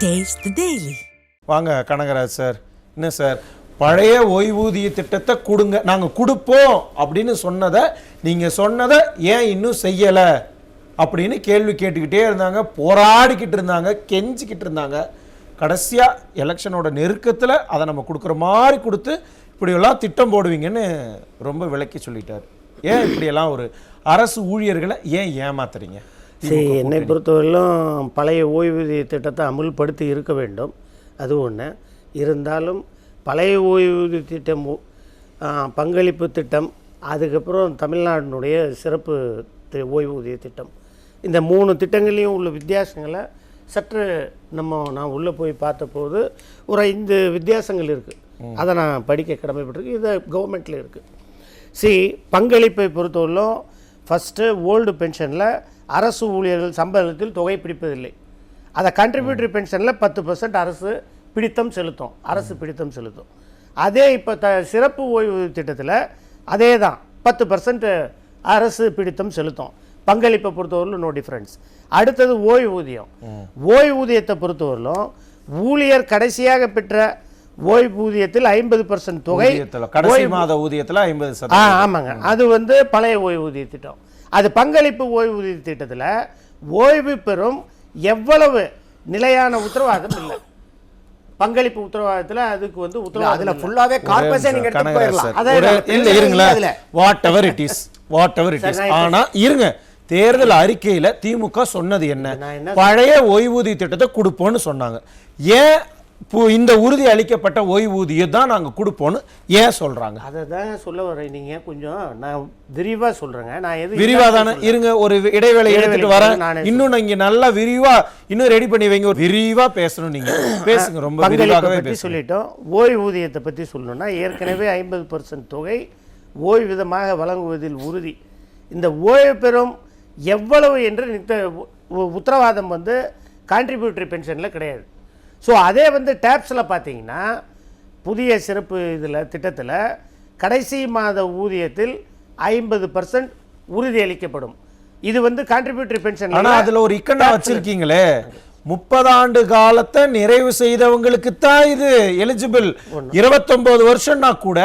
Taste the Daily. வாங்க Kanagaraj sir. என்ன sir, பழைய ஓய்வூதிய திட்டத்தை கொடுங்க, நாங்கள் கொடுப்போம் அப்படின்னு சொன்னதை நீங்கள் சொன்னதை ஏன் இன்னும் செய்யலை அப்படின்னு கேள்வி கேட்டுக்கிட்டே இருந்தாங்க, போராடிக்கிட்டு இருந்தாங்க, கெஞ்சிக்கிட்டு இருந்தாங்க. கடைசியாக எலெக்ஷனோட நெருக்கத்தில் அதை நம்ம கொடுக்குற மாதிரி கொடுத்து இப்படியெல்லாம் திட்டம் போடுவீங்கன்னு ரொம்ப விளக்கி சொல்லிட்டார். ஏன் இப்படியெல்லாம் ஒரு அரசு ஊழியர்களை ஏன் ஏமாத்துறீங்க? சரி, என்னை பொறுத்தவரையிலும் பழைய ஓய்வூதிய திட்டத்தை அமுல்படுத்தி இருக்க வேண்டும், அது ஒன்று. இருந்தாலும் பழைய ஓய்வூதிய திட்டம், பங்களிப்பு திட்டம், அதுக்கப்புறம் தமிழ்நாட்டினுடைய சிறப்பு ஓய்வூதிய திட்டம், இந்த 3 திட்டங்களையும் உள்ள வித்தியாசங்களை சற்று நான் உள்ளே போய் பார்த்தபோது ஒரு 5 வித்தியாசங்கள் இருக்குது. அதை நான் படிக்க கடமைப்பட்டிருக்கு. இது கவர்மெண்ட்டில் இருக்குது. பங்களிப்பை பொறுத்தவரையிலும் ஃபஸ்ட்டு ஓல்டு பென்ஷனில் அரசு ஊழியர்கள் சம்பளத்தில் தொகை பிடிப்பதில்லை. அதை கண்ட்ரிபியூட்டரி பென்ஷனில் 10% அரசு பிடித்தம் செலுத்தும். அதே இப்போ சிறப்பு ஓய்வூதிய திட்டத்தில் அதே தான் 10% அரசு பிடித்தம் செலுத்தும். பங்களிப்பை பொறுத்தவரையிலும் நோ டிஃப்ரென்ஸ். அடுத்தது ஓய்வூதியத்தை பொறுத்தவரையிலும் ஊழியர் கடைசியாக பெற்ற ஓய்வூதியத்தில் 50% தொகை கடைசி மாத ஊதியத்தில் 50%. ஆமாங்க, அது பழைய ஓய்வூதிய திட்டம். அது பங்களிப்பு ஓய்வூதிய திட்டத்தில் ஓய்வு பெறும் எவ்வளவு நிலையான உத்தரவாதம் இல்லை. பங்களிப்பு உத்தரவாதத்தில் அதுக்கு உத்தரவாதம் அதுல ஃபுல்லாவே கார்ப்பரேஷன் நீங்க எடுத்து போயிரலாம். இல்ல இருங்களே, வாட் எவர் இட் இஸ். ஆனா இருங்க, தேர்தல் அறிக்கையில திமுக சொன்னது என்ன? பழைய ஓய்வூதிய திட்டத்தை கொடுப்போம்னு சொன்னாங்க. ஏன் இந்த உறுதி அளிக்கப்பட்ட ஓய்வூதியம் தான் நாங்க கொடுப்போம்னு ஏன் சொல்றாங்க? அதை தான் சொல்ல வரேன். நீங்க கொஞ்சம் நான் விரிவா சொல்றேங்க. நான் எது விரிவா தானே இருங்க, ஒரு இடைவேளை எடுத்துட்டு வரேன். இன்னும் நீங்க நல்லா விரிவா இன்னும் ரெடி பண்ணி வைங்க. விரிவா பேசணும், நீங்க பேசுங்க. ரொம்ப விரிவாகவே பத்தி சொல்லிட்டோம். ஓய்வூதியத்தை பத்தி சொல்லணும்னா ஏற்கனவே 50% தொகை ஓய்விதமாக வழங்குவதில் உறுதி. இந்த ஓய்வு பெறும் எவ்வளவு என்று உத்தரவாதம் கான்ட்ரிபியூட்டரி பென்ஷனில் கிடையாது. ஸோ அதே டேப்ஸில் பார்த்தீங்கன்னா புதிய சிறப்பு திட்டத்தில் கடைசி மாத ஊதியத்தில் 50% உறுதி அளிக்கப்படும். இது கான்ட்ரிபியூட்டரி பென்ஷன். ஆனால் அதில் ஒரு இக்கண்ணா வச்சிருக்கீங்களே, 30 ஆண்டு காலத்தை நிறைவு செய்தவங்களுக்கு தான் இது எலிஜிபிள். 29 வருஷம்னா கூட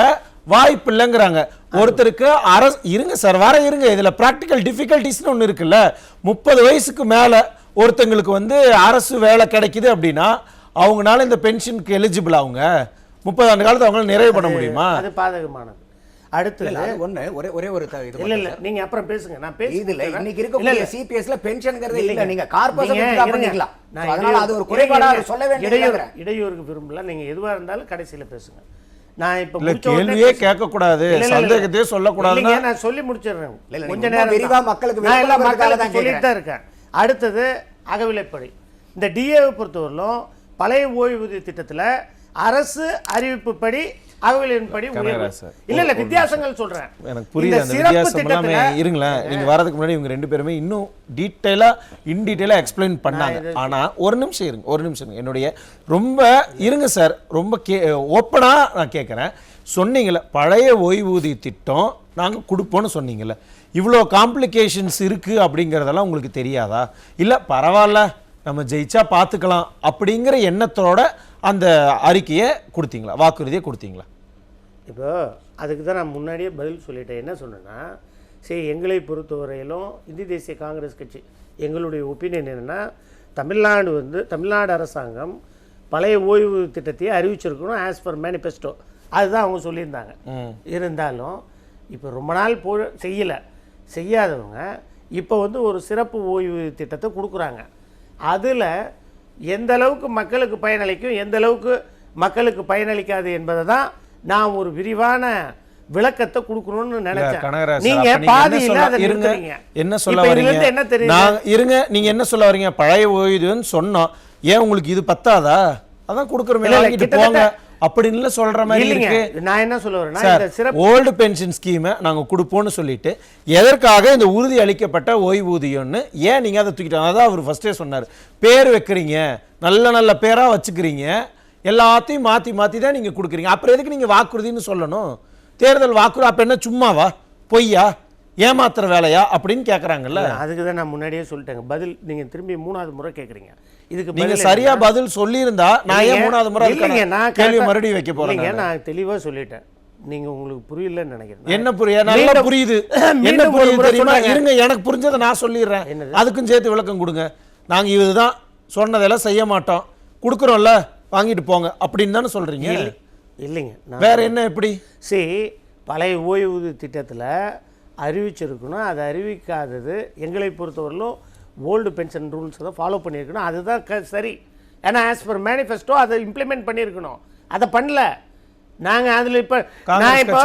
வாய்ப்பு இல்லைங்கிறாங்க. ஒருத்தருக்கு அரசு இருங்க சார், வர இருங்க, இதுல பிராக்டிக்கல் டிஃபிகல்டிஸ்னு ஒன்று இருக்குல்ல. 30 வயசுக்கு மேல ஒருத்தங்களுக்கு அரசு வேலை கிடைக்குது அப்படின்னா அவங்களால இந்த பென்ஷனுக்கு எலிஜிபிள். அவங்க 30 ஆண்டு காலத்தை அவங்களால நிறைவு பண்ண முடியுமா? அது பாதகமானது. அடுத்து ஒரே ஒரு இல்ல நீங்க அப்புறம் பேசுங்க. நான் இதுல இன்னைக்கு இருக்கக்கூடிய சிபிஎஸ்ல பென்ஷன்ங்கிறது இல்ல, நீங்க கார்ப்பரேஷன் பண்ணிக்கலாம். அதனால அது ஒரு குறைபாடா சொல்ல வேண்டிய இடையூறுக்கு விரும்பல. நீங்க எதுவா இருந்தாலும் கடைசியில பேசுங்க. நான் இப்ப கேள்வியே கேட்க கூடாது, சந்தேகத்தையே சொல்ல கூடாது. நான் சொல்லி முடிச்சிடுறேன். கொஞ்ச நேரம் விரிவா மக்களுக்கு சொல்லிட்டு தான் இருக்கேன். அடுத்தது அகவிலைப்படி. இந்த டிஏவை பொறுத்தவரையிலும் பழைய ஓய்வூதிய திட்டத்தில் அரசு அறிவிப்புப்படி அகவிலைப்படி இல்ல வித்தியாசங்கள் சொல்றேன். எனக்கு புரியுது அந்த வித்தியாசம் எல்லாமே. இருங்களேன், நீங்க வரதுக்கு முன்னாடி இவங்க 2 பேருமே இன்னும் டீட்டெயிலா எக்ஸ்பிளைன் பண்ணாங்க. ஆனா ஒரு நிமிஷம் இருங்க, என்னுடைய ரொம்ப இருங்க சார், ரொம்ப ஓப்பனா நான் கேட்கறேன். சொன்னீங்கல்ல பழைய ஓய்வூதிய திட்டம் நாங்க கொடுப்போம்னு சொன்னீங்கல்ல, இவ்வளோ காம்ப்ளிகேஷன்ஸ் இருக்கு அப்படிங்கிறதெல்லாம் உங்களுக்கு தெரியாதா? இல்ல பரவாயில்ல நம்ம ஜெயிச்சா பார்த்துக்கலாம் அப்படிங்கிற எண்ணத்தோட அந்த அறிக்கையை கொடுத்தீங்களா, வாக்குறுதியை கொடுத்தீங்களா? இப்போ அதுக்கு தான் நான் முன்னாடியே பதில் சொல்லிட்டேன். என்ன சொன்னேன்னா, எங்களை பொறுத்தவரையிலும் இந்திய தேசிய காங்கிரஸ் கட்சி எங்களுடைய ஒப்பீனியன் என்னென்னா, தமிழ்நாடு அரசாங்கம் பழைய ஓய்வு திட்டத்தையே அறிவிச்சிருக்கணும் ஆஸ் பர் மேனிஃபெஸ்டோ. அதுதான் அவங்க சொல்லியிருந்தாங்க. இருந்தாலும் இப்போ ரொம்ப நாள் செய்யாதவங்க இப்போ ஒரு சிறப்பு ஓய்வு திட்டத்தை கொடுக்குறாங்க. அதில் எந்த அளவுக்கு மக்களுக்கு பயனளிக்கும், எந்த அளவுக்கு மக்களுக்கு பயனளிக்காது என்பதை தான் நான் ஒரு விரிவான விளக்கத்தை கொடுக்கணும்னு நினைச்சேன். நீங்க பாதியில என்ன சொல்ல வரீங்க? என்ன தெரியும் இருங்க, நீங்க என்ன சொல்ல வரீங்க? பழைய ஓய்வூதியம் சொன்னோம், ஏன் உங்களுக்கு இது பத்தாதா? அதான் கொடுக்குறோமே, வாங்கிட்டு போங்க அப்படின்னு சொல்ற மாதிரி இருக்கு. நான் என்ன சொல்ல வரேன்னா, ஓல்டு பென்ஷன் ஸ்கீமை நாங்க கொடுப்போம்னு சொல்லிட்டு எதற்காக இந்த உறுதி அளிக்கப்பட்ட ஓய்வூதியம்னு ஏன் நீங்க அதை தூக்கிட்டாங்க? அதான் அவர் ஃபர்ஸ்டே சொன்னார், பேர் வைக்கிறீங்க, நல்ல பேரா வச்சுக்கிறீங்க, எல்லாத்தையும் மாத்தி தான் நீங்க கொடுக்குறீங்க. அப்புறம் எதுக்கு நீங்க வாக்குறுதின்னு சொல்லணும்? தேர்தல் வாக்குறுதி அப்ப என்ன சும்மாவா, பொய்யா? ஏமாத்துற வேலையா அப்படின்னு கேக்குறாங்கல்ல. அதுக்கு தான் நான் முன்னாடியே சொல்லிட்டேங்க. பதில் நீங்க திரும்பி 3வது முறை கேக்குறீங்க. இதுக்கு நீங்க சரியா பதில் சொல்லியிருந்தா நான் ஏன் 3வது முறை கேள்வி மறுபடியும் வைக்க போறேன்? நான் தெளிவா சொல்லிட்டேன். நீங்க உங்களுக்கு புரியலன்னு நினைக்கிறேன். என்ன புரிய? நல்லா புரியுது. என்ன புரியுது தெரியுமா? இருங்க, எனக்கு புரிஞ்சதை நான் சொல்லிடுறேன், அதுக்கும் சேர்த்து விளக்கம் கொடுங்க. நாங்க இதுதான் சொன்னதெல்லாம் செய்ய மாட்டோம், கொடுக்குறோம்ல வாங்கிட்டு போங்க அப்படின்னு தானே சொல்றீங்க? இல்லைங்க, வேற என்ன? எப்படி? சரி, பழைய ஓய்வூதிய திட்டத்தில் அறிவிச்சிருக்கணும், அதை அறிவிக்காதது எங்களை பொறுத்தவரையிலும் ஓல்டு பென்ஷன் ரூல்ஸ் தான் ஃபாலோ பண்ணியிருக்கணும். அதுதான் சரி. ஏன்னா ஆஸ் பர் மேனிஃபெஸ்டோ அதை இம்ப்ளிமெண்ட் பண்ணியிருக்கணும். அதை பண்ணல. நாங்கள் அதில் இப்போ நான் இப்போ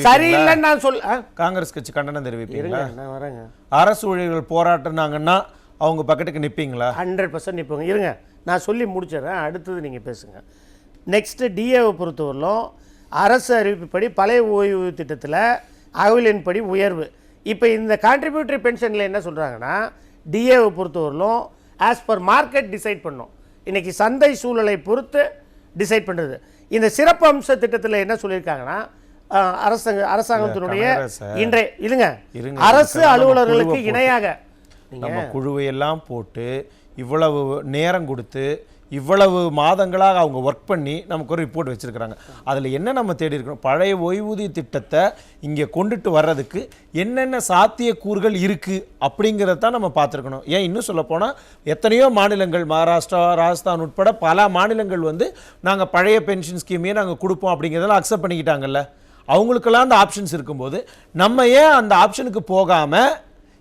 சரியில்லைன்னு நான் காங்கிரஸ் கட்சி கண்டனம் தெரிவிப்பீங்களா? நான் வரேங்க. அரசு ஊழியர்கள் போராட்டினாங்கன்னா அவங்க பக்கத்துக்கு நிற்பீங்களா? 100% நிற்போங்க. இருங்க, நான் சொல்லி முடிச்சிடறேன், அடுத்தது நீங்கள் பேசுங்க. நெக்ஸ்ட்டு டிஏவை பொறுத்தவரையிலும் அரசு அறிவிப்புப்படி பழைய ஓய்வூதிய திட்டத்தில் அகவிலின்படி உயர்வு. இப்போ இந்த கான்ட்ரிபியூட்டரி பென்ஷனில் என்ன சொல்கிறாங்கன்னா, டிஏவை பொறுத்தவரையிலும் ஆஸ் பர் மார்க்கெட் டிசைட் பண்ணும். இன்றைக்கி சந்தை சூழலை பொறுத்து டிசைட் பண்ணுறது. இந்த சிறப்பு அம்ச திட்டத்தில் என்ன சொல்லியிருக்காங்கன்னா, அரசாங்கத்தினுடைய இன்றைய இல்லைங்க, அரசு அலுவலர்களுக்கு இணையாக நம்ம குழுவை எல்லாம் போட்டு இவ்வளவு நேரம் கொடுத்து இவ்வளவு மாதங்களாக அவங்க ஒர்க் பண்ணி நமக்கு ஒரு ரிப்போர்ட் வச்சிருக்கிறாங்க. அதில் என்ன நம்ம தேடி இருக்கணும்? பழைய ஓய்வூதிய திட்டத்தை இங்கே கொண்டுட்டு வர்றதுக்கு என்னென்ன சாத்தியக்கூறுகள் இருக்குது அப்படிங்கிறத தான் நம்ம பார்த்துருக்கணும். ஏன் இன்னும் சொல்லப்போனால் எத்தனையோ மாநிலங்கள், மகாராஷ்டிரா, ராஜஸ்தான் உட்பட பல மாநிலங்கள் வந்து நாங்கள் பழைய பென்ஷன் ஸ்கீமையே நாங்கள் கொடுப்போம் அப்படிங்கிறதெல்லாம் அக்செப்ட் பண்ணிக்கிட்டாங்கல்ல. அவங்களுக்கெல்லாம் அந்த ஆப்ஷன்ஸ் இருக்கும்போது நம்ம ஏன் அந்த ஆப்ஷனுக்கு போகாமல்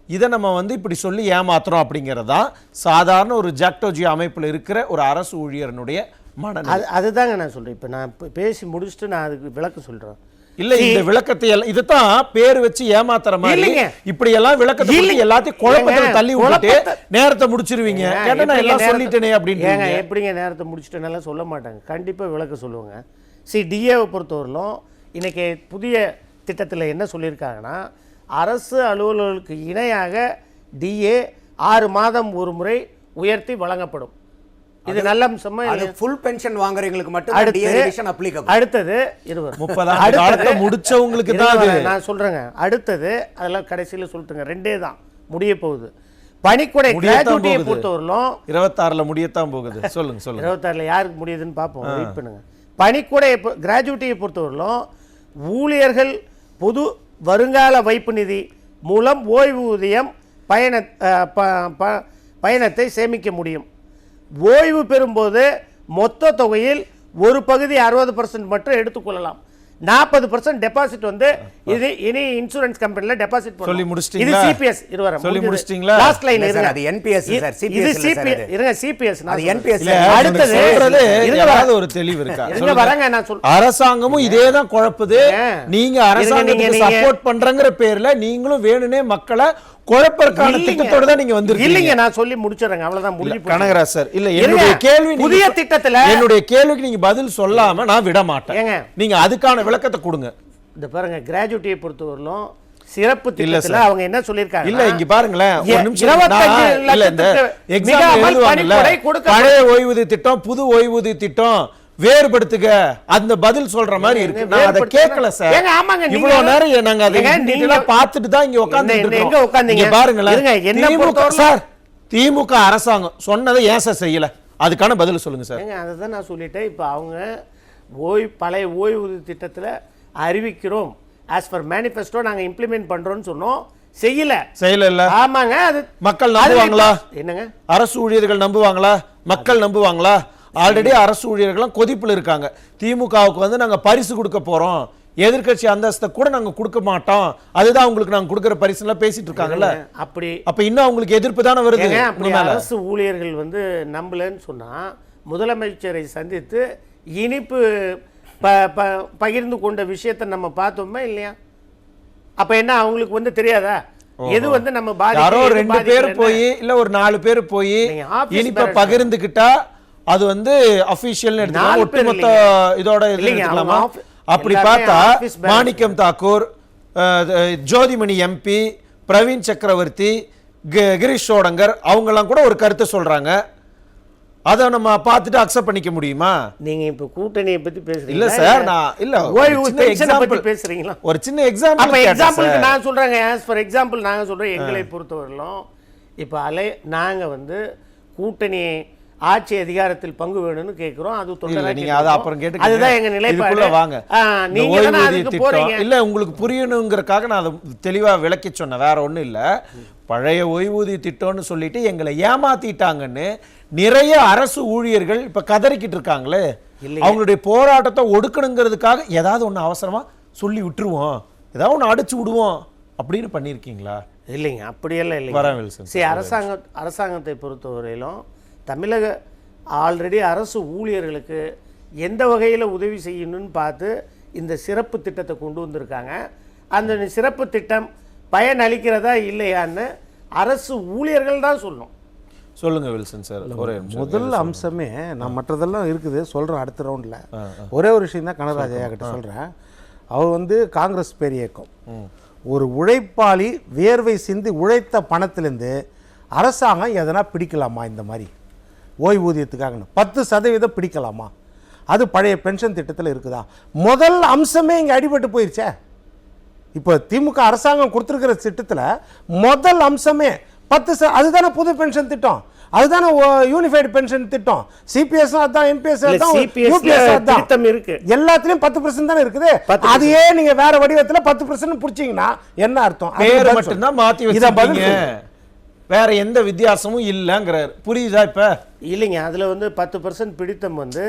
இதை நம்ம வந்து இப்படி சொல்லி ஏமாத்துறோம் அப்படிங்கிறதான் சாதாரண ஒரு ஜாக்டோஜி அமைப்பில் இருக்கிற ஒரு அரசு ஊழியரனுடைய மனநிலை. அதுதாங்க நான் சொல்கிறேன். இப்போ நான் பேசி முடிச்சுட்டு நான் அதுக்கு விளக்கம் சொல்கிறேன். இல்லை, இந்த விளக்கத்தை எல்லாம் இதுதான் பேர் வச்சு ஏமாத்துற மாதிரி இப்படி எல்லாம் விளக்கத்தை எல்லாத்தையும் குழப்பத்தில் தள்ளி விட்டுட்டு நேரத்தை முடிச்சிருவீங்க. கேட்டா நான் எல்லாம் சொல்லிட்டேனே அப்படின்னு. எப்படிங்க நேரத்தை முடிச்சுட்டேனால சொல்ல மாட்டாங்க, கண்டிப்பாக விளக்க சொல்லுவாங்க. டிஏவை பொறுத்தவரையிலும் இன்னைக்கு புதிய திட்டத்தில் என்ன சொல்லியிருக்காங்கன்னா, அரசு அலுவலர்களுக்கு இணையாக டிஏ 6 மாதம் ஒரு முறை உயர்த்தி வழங்கப்படும். இது நல்ல அம்சமா? ஃபுல் பென்ஷன் வாங்குறவங்களுக்கு மட்டும் டிஏ ரிவிஷன் அப்ளிகபிள். அடுத்தது 30 காலத்தை முடிச்சவங்களுக்கு தான் நான் சொல்றேங்க. அடுத்தது அதெல்லாம் கடைசியில் சொல்லிட்டுங்க, 2 தான் முடிய போகுது. பணிக்குடை கிராஜுவிட்டியை பொறுத்தவரையிலும் 26ல முடியத்தான் போகுது. சொல்லுங்க சொல்லுங்க. 26ல யாருக்கு முடியுதுன்னு பார்ப்போம், வெயிட் பண்ணுங்க. பணிக்குடை கிராஜுவிட்டியை பொறுத்தவரையிலும் ஊழியர்கள் பொது வருங்கால வைப்பு நிதி மூலம் ஓய்வூதியம் பயணத்தை சேமிக்க முடியும். ஓய்வு பெறும்போது மொத்த தொகையில் ஒரு பகுதி 60% மட்டும் எடுத்துக்கொள்ளலாம். 40% டெபாசிட் வந்து இது இனி இன்சூரன்ஸ் கம்பெனில டெபாசிட் பண்ணலாம். சொல்லி முடிச்சிட்டீங்களா? இது சிபிஎஸ். இது வர சொல்லி முடிச்சிட்டீங்களா? லாஸ்ட் லைன் சார், அது என்பிஎஸ் சார். சிபிஎஸ் இல்ல சார், இருங்க, சிபிஎஸ் அது என்பிஎஸ். அடுத்து சொல்றது ஏதாவது ஒரு தெளிவு இருக்கா? இருங்க வரங்க, நான் சொல்றேன். அரசாங்கமும் இதே தான் குழப்புது. நீங்க அரசாங்கத்துக்கு சப்போர்ட் பண்றங்கற பேர்ல நீங்களும் வேணுனே மக்களை குழப்பறக்கான திட்டத்தோட தான் நீங்க வந்திருக்கீங்க. இல்லங்க, நான் சொல்லி முடிச்சறேன், அவ்வளவுதான், முடிஞ்சு போச்சு. கனகராஜ் சார், இல்ல என்னுடைய கேள்வி, புதிய திட்டத்துல என்னுடைய கேள்விக்கு நீங்க பதில் சொல்லாம நான் விட மாட்டேன். நீங்க அதுக்கான விளக்கத்தை கொடுங்க. இந்த பாருங்க, கிராஜுவிட்டியை பொறுத்தவரையிலும் சிறப்பு திட்டத்துல அவங்க என்ன சொல்லிருக்காங்க? இல்ல இங்க பாருங்களேன், ஒரு நிமிஷம். இல்ல இந்த எக்ஸாம் எழுதுவாங்கல்ல, பழைய ஓய்வூதிய திட்டம் புது ஓய்வூதிய திட்டம் வேறுபடுத்துக, அந்த பதில் சொல்ற மாதிரி இருக்கு. நான் அதை கேட்கல சார். இவ்வளவு நேரம் நாங்க அதை டீடைலா பார்த்துட்டு தான் இங்க உட்கார்ந்துட்டு இருக்கோம். இங்க பாருங்களேன் சார், திமுக அரசாங்கம் சொன்னதை ஏன் சார் செய்யல? அதுக்கான பதில் சொல்லுங்க சார். அதை தான் நான் சொல்லிட்டேன். இப்போ அவங்க பழைய ஓய்வூதிய திட்டத்துல அறிவிக்கிறோம், ஆஸ் பர் மேனிஃபெஸ்டோ நாங்க இம்ப்ளிமெண்ட் பண்றோம்னு சொன்னோம், செய்யல. ஆமாங்க, அது மக்கள் நம்புவாங்களா? என்னங்க, அரசு ஊழியர்கள் நம்புவாங்களா? மக்கள் நம்புவாங்களா? ஆல்ரெடி அரசு ஊழியர்கள்லாம் கொதிப்புல இருக்காங்க. திமுகவுக்கு வந்து நாங்க பரிசு கொடுக்க போறோம், எதிர்க்கட்சி அந்தஸ்தை கூட நாங்க கொடுக்க மாட்டோம், அதுதான் உங்களுக்கு நாங்க கொடுக்கிற பரிசுலாம் பேசிட்டு இருக்காங்கல்ல. அப்ப இன்னும் அவங்களுக்கு எதிர்ப்பு தானே வருது. அரசு ஊழியர்கள் வந்து நம்பலன்னு சொன்னா முதலமைச்சரை சந்தித்து இனிப்பு பகிர்ந்து கொண்ட விஷயத்தை நம்ம பார்த்தோமா இல்லையா? அப்ப என்ன அவங்களுக்கு வந்து தெரியாதா? எது வந்து நம்ம யாரோ 2 பேர் போய் இல்ல ஒரு 4 பேர் போய் இனிப்ப பகிர்ந்துக்கிட்டா அது வந்து அபிஷியல் எடுத்துக்கலாம், ஒட்டுமொத்த இதோட எடுத்துக்கலாமா? அப்படி பார்த்தா மாணிக்கம் தாக்கூர், ஜோதிமணி எம்பி, பிரவீன் சக்கரவர்த்தி, கிரீஷ் சோடங்கர் அவங்கெல்லாம் கூட ஒரு கருத்தை சொல்றாங்க. அதை நம்ம பார்த்துட்டு அக்செப்ட் பண்ணிக்க முடியுமா? நீங்க இப்ப கூட்டணியை பத்தி பேசுறீங்க இல்ல சார், நான் இல்ல ஓய்வூதியத்தை பத்தி பேசுறீங்களா? ஒரு சின்ன எக்ஸாம்பிள். அப்ப எக்ஸாம்பிளுக்கு நான் சொல்றேங்க, as for example நாங்க சொல்றோம், எங்களை பொறுத்தவரையிலும் இப்ப நாங்க வந்து கூட்டணி ஆட்சி அதிகாரத்தில் பங்கு வேணும்னு கேக்குறோம். அது இல்ல, நீங்க அத அப்புறம் கேட்டுக்கங்க. அதுதான் எங்க நிலைப்பாடு. வாங்க, நீங்க தான அதுக்கு போறீங்க. இல்ல, உங்களுக்கு புரியணும்ங்கறதுக்காக நான் அதை தெளிவா விளக்கி சொன்னேன், வேற ஒண்ணும் இல்ல. பழைய ஓய்வூதிய திட்டம்னு சொல்லிட்டு எங்களை ஏமாத்திட்டாங்கன்னு நிறைய அரசு ஊழியர்கள் இப்ப கதறிக்கிட்டு இருக்காங்களே. அவங்களுடைய போராட்டத்தை ஒடுக்கணுங்கிறதுக்காக ஏதாவது ஒண்ணு அவசரமா சொல்லி விட்டுருவோம், ஏதாவது ஒண்ணு அடிச்சு விடுவோம் அப்படின்னு பண்ணிருக்கீங்களா? இல்லைங்க, அப்படியெல்லாம் இல்லைங்க. சரி, அரசாங்கத்தை பொறுத்தவரையிலும் தமிழக ஆல்ரெடி அரசு ஊழியர்களுக்கு எந்த வகையில் உதவி செய்யணும்னு பார்த்து இந்த சிறப்பு திட்டத்தை கொண்டு வந்திருக்காங்க. அந்த சிறப்பு திட்டம் பயன் அளிக்கிறதா இல்லையான்னு அரசு ஊழியர்கள் தான் சொல்லணும். சொல்லுங்க வில்சன் சார். முதல் அம்சமே நான் மற்றதெல்லாம் இருக்குது சொல்கிறேன் அடுத்த ரவுண்டில். ஒரே ஒரு விஷயம் தான் கனகராஜா கிட்ட சொல்கிறேன். அவர் வந்து காங்கிரஸ் பேரியக்கம், ஒரு உழைப்பாளி வேர்வை சிந்தி உழைத்த பணத்திலேருந்து அரசாங்கம் எதனா பிடிக்கலாமா? இந்த மாதிரி ஓய்வூதியத்துக்காக 10% பிடிக்கலாமா? அது பழைய பென்ஷன் திட்டத்தில் இருக்குதா? முதல் அம்சமே இங்கே அடிபட்டு போயிடுச்சே. இப்போ திமுக அரசாங்கம் கொடுத்துருக்கிற திட்டத்தில் முதல் அம்சமே 10%. அதுதானே புது பென்ஷன் திட்டம், அதுதானே யூனிஃபைடு பென்ஷன் திட்டம். சிபிஎஸ் அதான், எம்பிஎஸ் அதான், யூபிஎஸ் அதான், இருக்கு. எல்லாத்துலயும் 10% தானே இருக்குது. அதையே நீங்க வேற வடிவத்தில் 10% பிடிச்சீங்கன்னா என்ன அர்த்தம்? பேர் மட்டும்தான் மாத்தி வச்சிருக்கீங்க, வேற எந்த வித்தியாசமும் இல்லங்கிறார். புரியுதா? இப்ப இல்லைங்க, அதுல வந்து 10% பிடித்தம் வந்து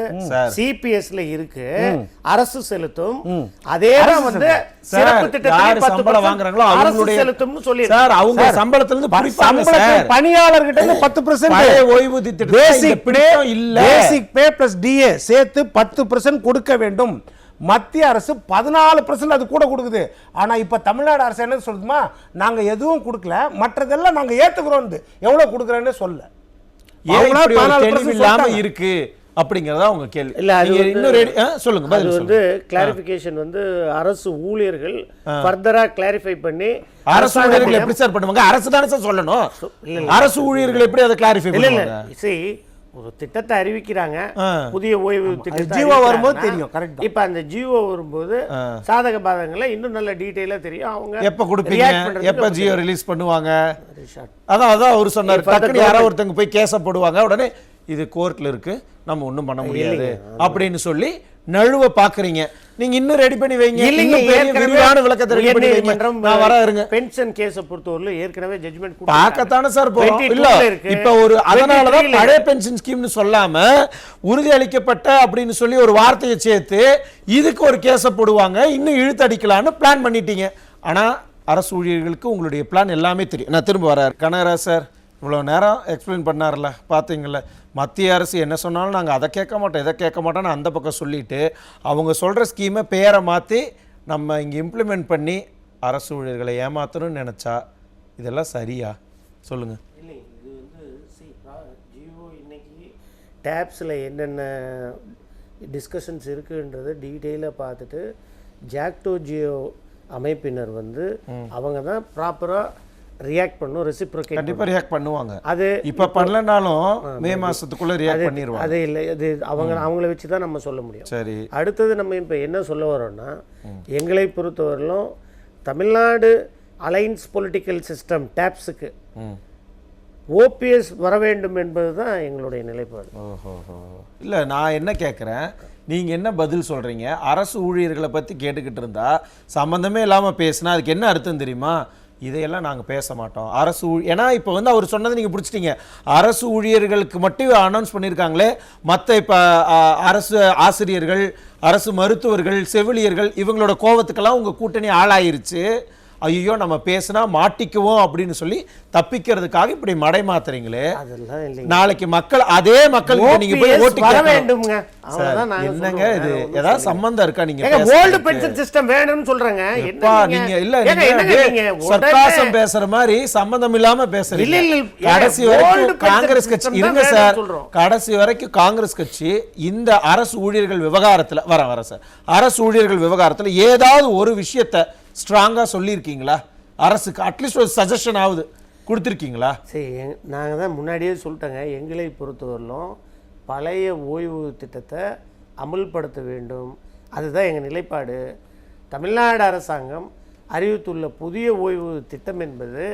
சிபிஎஸ்ல இருக்கு, அரசு செலுத்தும். அதே தான் வந்து சிறப்பு திட்டத்தில் சம்பளம் வாங்குறாங்களோ அவங்களுடைய செலுத்தும்னு சொல்லி சார், அவங்க சம்பளத்துல இருந்து பிடிப்பாங்க சார். பணியாளர்கிட்ட இருந்து 10% ஓய்வூதிய திட்டம் பேசிக் பே இல்ல, பேசிக் பே பிளஸ் டிஏ சேர்த்து 10% கொடுக்க வேண்டும். மத்திய அரசு 14% அது கூட கொடுக்குது. ஆனா இப்ப தமிழ்நாடு அரசு என்ன சொல்லுதுமா, நாங்க எதுவும் கொடுக்கல, மற்றதெல்லாம் நாங்க ஏத்துக்கிறோம். எவ்வளவு கொடுக்குறேன்னு சொல்ல இல்லாம இருக்கு அப்படிங்கறதா உங்க கேள்வி. இல்ல, அது இன்னும் சொல்லுங்க. அது வந்து கிளாரிஃபிகேஷன் வந்து அரசு ஊழியர்கள் ஃபர்தரா கிளாரிஃபை பண்ணி அரசு ஊழியர்கள் எப்படி சார் பண்ணுவாங்க? அரசு தானே சார் சொல்லணும். அரசு ஊழியர்கள் எப்படி அதை கிளாரிஃபை பண்ணுவாங்க? சரி, ஒரு திட்டத்தை அறிவிக்கிறாங்க, புதிய ஓய்வு திட்டம் ஜீவோ வரும்போது தெரியும். கரெக்ட். இப்ப அந்த ஜீவோ வரும்போது சாதக பாதகங்களை இன்னும் நல்ல டீடைலா தெரியும். அவங்க எப்ப கொடுப்பீங்க, எப்ப ஜியோ ரிலீஸ் பண்ணுவாங்க? அதான் அவர் சொன்னாரு, டக்குனு யாராவது ஒருத்தங்க போய் கேஸ போடுவாங்க, உடனே இது கோர்ட்ல இருக்கு, நம்ம ஒண்ணும் பண்ண முடியாது அப்படின்னு சொல்லி நழுவ பாக்குறீங்க. நீங்க இன்னும் ரெடி பண்ணி வைங்க, இன்னும் பெரிய விரிவான விளக்கத்தை ரெடி பண்ணி வைங்க. நான் வர இருங்க. பென்ஷன் கேஸ பொறுத்தவரையில ஏற்கனவே ஜட்ஜ்மென்ட் பார்க்கத்தானே சார் போறோம். இல்ல, இப்ப ஒரு அதனால தான் பழைய பென்ஷன் ஸ்கீம்னு சொல்லாம உறுதி அளிக்கப்பட்ட அப்படின்னு சொல்லி ஒரு வார்த்தையை சேர்த்து இதுக்கு ஒரு கேஸ போடுவாங்க, இன்னும் இழுத்து அடிக்கலாம்னு பிளான் பண்ணிட்டீங்க. ஆனா அரசு ஊழியர்களுக்கு உங்களுடைய பிளான் எல்லாமே தெரியும். நான் திரும்ப வர கனகராஜ் சார் இவ்வளோ நேரம் எக்ஸ்பிளைன் பண்ணார்ல, பார்த்தீங்கள, மத்திய அரசு என்ன சொன்னாலும் நாங்கள் அதை கேட்க மாட்டோம் இதை கேட்க மாட்டோம்னு அந்த பக்கம் சொல்லிட்டு அவங்க சொல்கிற ஸ்கீமை பேரை மாற்றி நம்ம இங்கே இம்ப்ளிமெண்ட் பண்ணி அரசு ஊழியர்களை ஏமாற்றணும்னு நினச்சா இதெல்லாம் சரியா? சொல்லுங்கள். இல்லை, இது வந்து ஜியோ இன்னைக்கு டேப்ஸில் என்னென்ன டிஸ்கஷன்ஸ் இருக்குன்றது டீட்டெயிலாக பார்த்துட்டு ஜாக்டோ ஜியோ அமைப்பினர் வந்து அவங்க தான் ப்ராப்பராக ரியாக்ட் பண்ணும், ரெசிப்ரோகேட் கண்டிப்பா ரியாக்ட் பண்ணுவாங்க. அது இப்ப பண்ணலனாலும் மே மாசத்துக்குள்ள ரியாக்ட் பண்ணிடுவாங்க. அது இல்லை, அது அவங்கள வச்சு தான் நம்ம சொல்ல முடியும். சரி, அடுத்தது நம்ம இப்போ என்ன சொல்ல வரோம்னா, எங்களை பொறுத்தவரையிலும் தமிழ்நாடு அலைன்ஸ் பொலிட்டிக்கல் சிஸ்டம் டேப்ஸுக்கு ஓபிஎஸ் வர வேண்டும் என்பது தான் எங்களுடைய நிலைப்பாடு. இல்லை, நான் என்ன கேட்குறேன், நீங்கள் என்ன பதில் சொல்கிறீங்க? அரசு ஊழியர்களை பற்றி கேட்டுக்கிட்டு இருந்தா சம்மந்தமே இல்லாமல் பேசினா அதுக்கு என்ன அர்த்தம் தெரியுமா? இதையெல்லாம் நாங்கள் பேச மாட்டோம். அரசு ஏன்னா இப்போ வந்து அவர் சொன்னதை நீங்கள் பிடிச்சிட்டீங்க. அரசு ஊழியர்களுக்கு மட்டும் அனௌன்ஸ் பண்ணியிருக்காங்களே, மற்ற இப்போ அரசு ஆசிரியர்கள், அரசு மருத்துவர்கள், செவிலியர்கள் இவங்களோட கோவத்துக்கெல்லாம் உங்கள் கூட்டணி ஆளாயிருச்சு. ஐயோ நம்ம பேசினா மாட்டிக்குவோம் அப்படின்னு சொல்லி தப்பிக்கிறதுக்காக இப்படி மடை மாத்துறீங்களே. நாளைக்கு மக்கள் அதே மக்கள் நீங்க போய் ஓட்டு வர வேண்டும்ங்க. என்னங்க இது ஏதாவது சம்பந்தம் இருக்கா? நீங்க ஓல்ட் பென்ஷன் சிஸ்டம் வேணும்னு சொல்றீங்க. நீங்க இல்ல சர்க்காசம் பேசுற மாதிரி சம்பந்தம் இல்லாம பேசுறீங்க. கடைசி வரைக்கும் காங்கிரஸ் கட்சி இருங்க சார், கடைசி வரைக்கும் காங்கிரஸ் கட்சி இந்த அரசு ஊழியர்கள் விவகாரத்துல வர சார், அரசு ஊழியர்கள் விவகாரத்துல ஏதாவது ஒரு விஷயத்தை ஸ்ட்ராங்கா சொல்லியிருக்கீங்களா? அரசுக்கு அட்லீஸ்ட் ஒரு சஜஷன் ஆகுது கொடுத்துருக்கீங்களா? சரி, நாங்கள் தான் முன்னாடியே சொல்லிட்டோங்க, எங்களை பொறுத்தவரையிலும் பழைய ஓய்வு திட்டத்தை அமுல்படுத்த வேண்டும். அதுதான் எங்கள் நிலைப்பாடு. தமிழ்நாடு அரசாங்கம் அறிவித்துள்ள புதிய ஓய்வு திட்டம் என்பது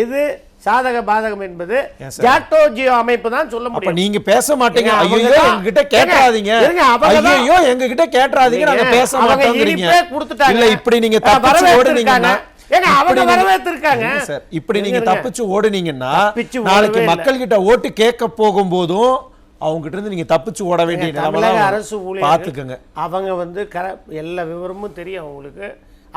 எது சாதக பாதகம் என்பது ஜாக்டோ ஜியோ அமைப்பு தான் சொல்ல அப்ப முடியும். நீங்க பேச மாட்டீங்க. ஏங்க, ஐயோ அவங்கதான் எங்ககிட்ட கேட்காதீங்க. இருங்க, அவங்கதான் ஐயோ எங்ககிட்ட கேட்காதீங்க, நாங்க பேச அவங்க மாட்டோம்ங்கறீங்க. இனிப்பே கொடுத்துட்டாங்க. இல்ல இப்படி நீங்க தப்பிச்சு ஓடுனீங்கன்னா ஏங்க அவங்க வரவேற்றிருக்காங்க சார். இப்படி நீங்க தப்பிச்சு ஓடுனீங்கன்னா தப்பிச்சு நாளைக்கு ஓடவே மக்கள் கிட்ட ஓட்டு கேட்க போகும்போதும் அவங்க கிட்ட இருந்து நீங்க தப்பிச்சு ஓட வேண்டிய தமிழக நிலைமை அரசு ஊழியர்கள் பாத்துக்கங்க. அவங்க வந்து எல்லா விவரமும் தெரியும் அவங்களுக்கு.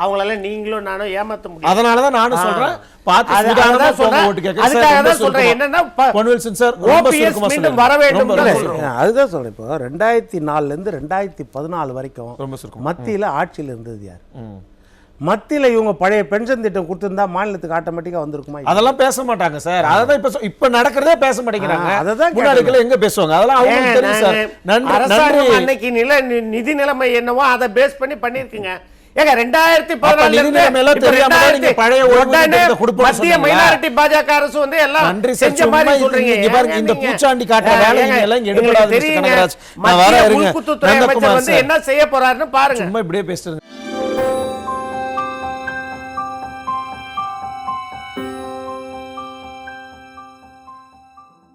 அவங்களால நீங்களும் நானும் ஏமாத்த முடியும். அதனாலதான் நானும் சொல்றேன், பார்த்து அதுக்காக சூதானமா தான் போங்க சொல்றேன். ஓட்டு கேட்க. அதுக்காக தான் சொல்றேன். என்னன்னா பொன்வில்சன் சார் ரொம்ப OPS சுருக்கமா மீண்டும் சொல்லுங்க. வர வேண்டும் ரொம்ப தான் சுருக்கமா. சொல்றோம். அதுதான் சொல்றேன். இப்போ 2004 இருந்து 2014 வரைக்கும் ரொம்ப சுருக்கம். மத்தியில ஆட்சியில் இருந்தது யார்? மத்தியில இவங்க பழைய பென்ஷன் திட்டம் கொடுத்திருந்தா மாநிலத்துக்கு ஆட்டோமேட்டிக்கா வந்திருக்குமா? அதெல்லாம் பேச மாட்டாங்க சார். அதான் இப்ப நடக்கிறதே பேச மாட்டேங்கிறாங்க. அததான் முன்னாடிக்குள்ள எங்க பேசுவாங்க? அதெல்லாம் அவங்களுக்கு தெரியும் சார். நன்றி அரசாங்கம் நன்றி. அன்னைக்கு நிதி நிலைமை என்னவோ அதை பேஸ் பண்ணி பண்ணிருக்குங்க. ஏங்க அப்ப 2014 நிதி நிலைமையெல்லாம் தெரியாம தான் நீங்க பழைய ஓய்வு திட்டத்தை கொடுப்போம்னு மத்திய சொன்னீங்களா? மைனாரிட்டி பாஜக அரசு வந்து எல்லாம் நன்றி சார். செஞ்ச சும்மா மாதிரி இது சொல்றீங்க. இங்க பாருங்க, இந்த ஏங்க பூச்சாண்டி காட்டுற நீங்க? வேலை இங்க எல்லாம் இங்க எடுபடாது மிஸ்டர் தெரியுங்க. கனகராஜ். நான் மத்திய வரேன் இருங்க. உள்குத்துறை அமைச்சர் நந்தகுமார் வந்து சார் என்ன செய்ய போறாருன்னு பாருங்க. சும்மா இப்படியே பேசுறது.